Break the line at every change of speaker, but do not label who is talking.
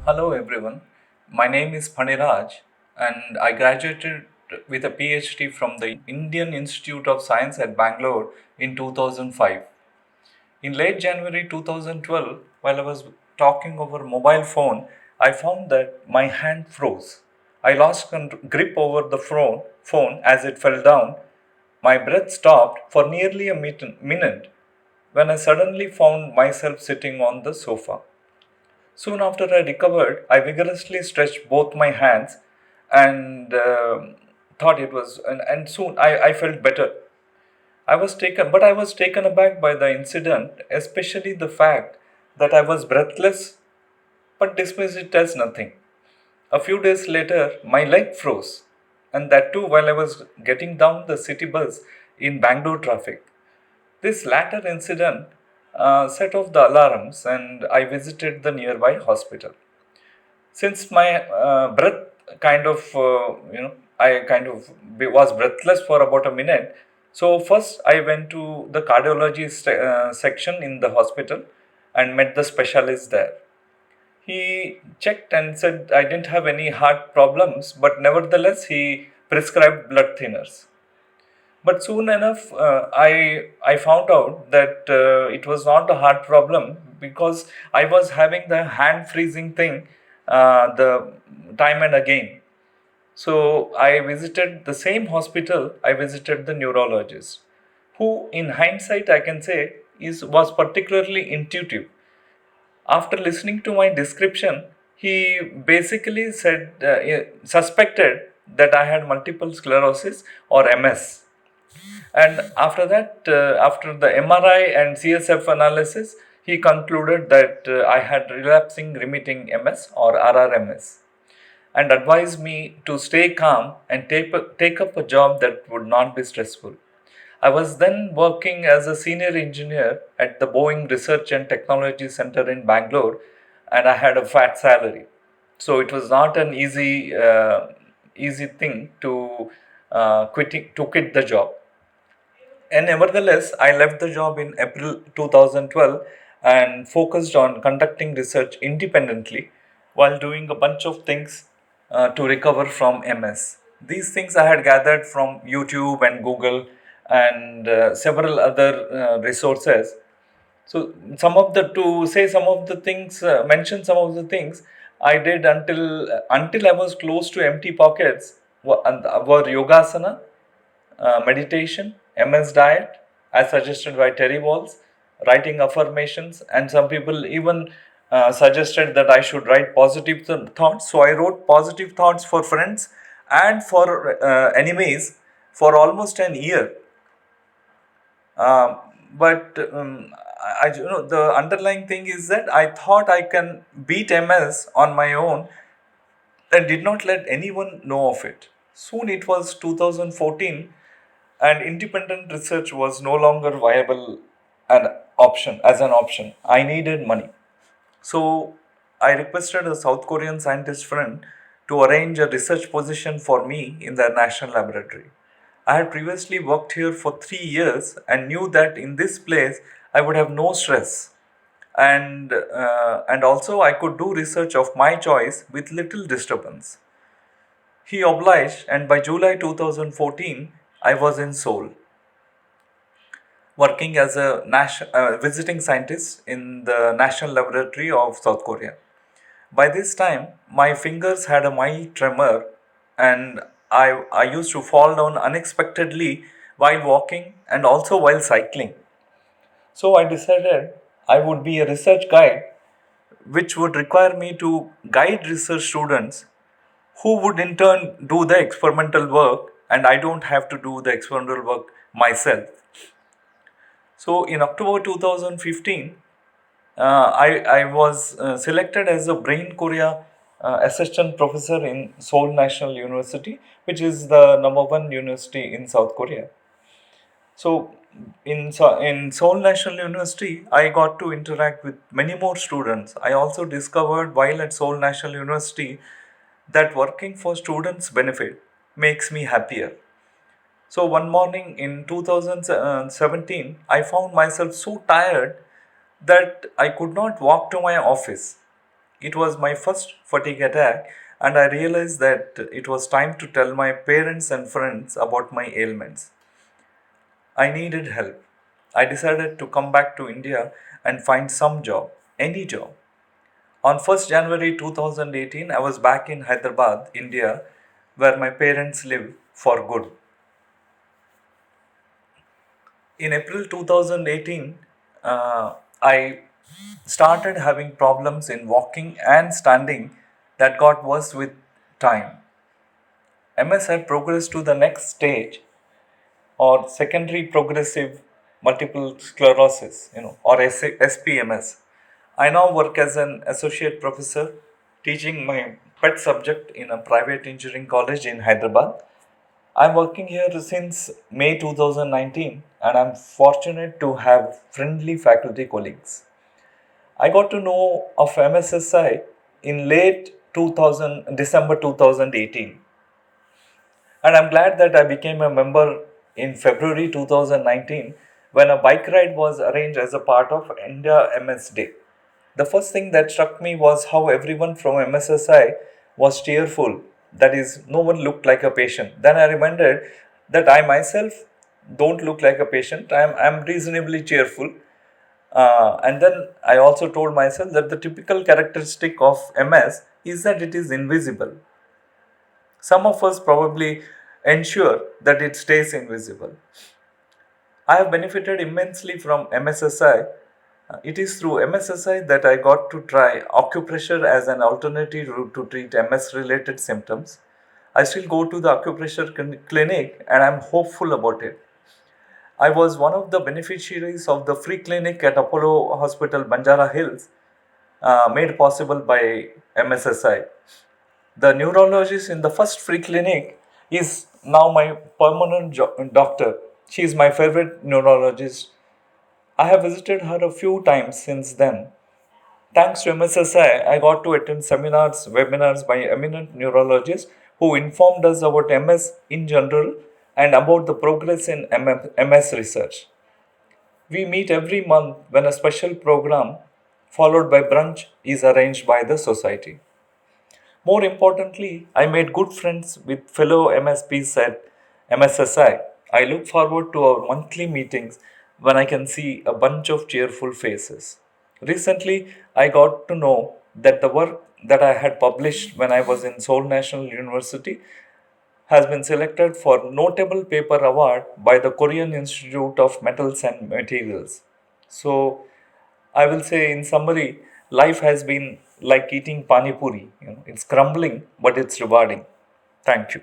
Hello everyone, my name is Phaniraj and I graduated with a PhD from the Indian Institute of Science at Bangalore in 2005. In late January 2012, while I was talking over mobile phone, I found that my hand froze. I lost grip over the phone as it fell down. My breath stopped for nearly a minute when I suddenly found myself sitting on the sofa. Soon after I recovered, I vigorously stretched both my hands and thought it was, and soon I felt better. I was taken aback by the incident, especially the fact that I was breathless but dismissed it as nothing. A few days later, my leg froze, and that too while I was getting down the city bus in Bangalore traffic. This latter incident set off the alarms, and I visited the nearby hospital. Since my breath kind of was breathless for about a minute, so first I went to the cardiology section in the hospital and met the specialist there. He checked and said I didn't have any heart problems, but nevertheless he prescribed blood thinners. But soon enough, I found out that it was not a heart problem because I was having the hand freezing thing the time and again. So I visited the same hospital. I visited the neurologist, who, in hindsight, I can say is was particularly intuitive. After listening to my description, he basically said suspected that I had multiple sclerosis or MS. And after that, after the MRI and CSF analysis, he concluded that I had relapsing remitting MS or RRMS, and advised me to stay calm and take up a job that would not be stressful. I was then working as a senior engineer at the Boeing Research and Technology Center in Bangalore, and I had a fat salary. So it was not an easy thing to quit the job. And nevertheless, I left the job in April 2012 and focused on conducting research independently while doing a bunch of things to recover from MS. These things I had gathered from YouTube and Google and several other resources. So some of the things, mention some of the things I did until I was close to empty pockets were yogasana, meditation, MS diet, as suggested by Terry Walls, writing affirmations, and some people even suggested that I should write positive thoughts. So I wrote positive thoughts for friends and for enemies for almost an year. But the underlying thing is that I thought I can beat MS on my own and did not let anyone know of it. Soon it was 2014 and independent research was no longer viable as an option. I needed money. So I requested a South Korean scientist friend to arrange a research position for me in their national laboratory. I had previously worked here for 3 years and knew that in this place I would have no stress, and also I could do research of my choice with little disturbance. He obliged, and by July 2014, I was in Seoul, working as a visiting scientist in the National Laboratory of South Korea. By this time, my fingers had a mild tremor, and I used to fall down unexpectedly while walking and also while cycling. So I decided I would be a research guide, which would require me to guide research students who would in turn do the experimental work, and I don't have to do the experimental work myself. So in October 2015, I was selected as a Brain Korea assistant professor in Seoul National University, which is the number one university in South Korea. So in Seoul National University, I got to interact with many more students. I also discovered while at Seoul National University that working for students' benefit makes me happier. So one morning in 2017, I found myself so tired that I could not walk to my office. It was my first fatigue attack, and I realized that it was time to tell my parents and friends about my ailments. I needed help. I decided to come back to India and find some job, any job. On 1st January 2018, I was back in Hyderabad, India, where my parents live for good. In April 2018, I started having problems in walking and standing that got worse with time. MS had progressed to the next stage, or secondary progressive multiple sclerosis, or SPMS. I now work as an associate professor teaching my pet subject in a private engineering college in Hyderabad. I'm working here since May 2019, and I'm fortunate to have friendly faculty colleagues. I got to know of MSSI in late 2000, December 2018, and I'm glad that I became a member in February 2019 when a bike ride was arranged as a part of India MS Day. The first thing that struck me was how everyone from MSSI was cheerful. That is, no one looked like a patient. Then I remembered that I myself don't look like a patient. I'm reasonably cheerful. And then I also told myself that the typical characteristic of MS is that it is invisible. Some of us probably ensure that it stays invisible. I have benefited immensely from MSSI. It is through MSSI that I got to try acupressure as an alternative route to treat MS related symptoms. I still go to the acupressure clinic and I'm hopeful about it. I was one of the beneficiaries of the free clinic at Apollo Hospital, Banjara Hills, made possible by MSSI. The neurologist in the first free clinic is now my permanent doctor. She is my favorite neurologist. I have visited her a few times since then. Thanks to MSSI, I got to attend seminars, webinars by eminent neurologists who informed us about MS in general and about the progress in MS research. We meet every month when a special program followed by brunch is arranged by the society. More importantly, I made good friends with fellow MSPs at MSSI. I look forward to our monthly meetings when I can see a bunch of cheerful faces. Recently, I got to know that the work that I had published when I was in Seoul National University has been selected for Notable Paper Award by the Korean Institute of Metals and Materials. So, I will say in summary, life has been like eating pani puri. It's crumbling, but it's rewarding. Thank you.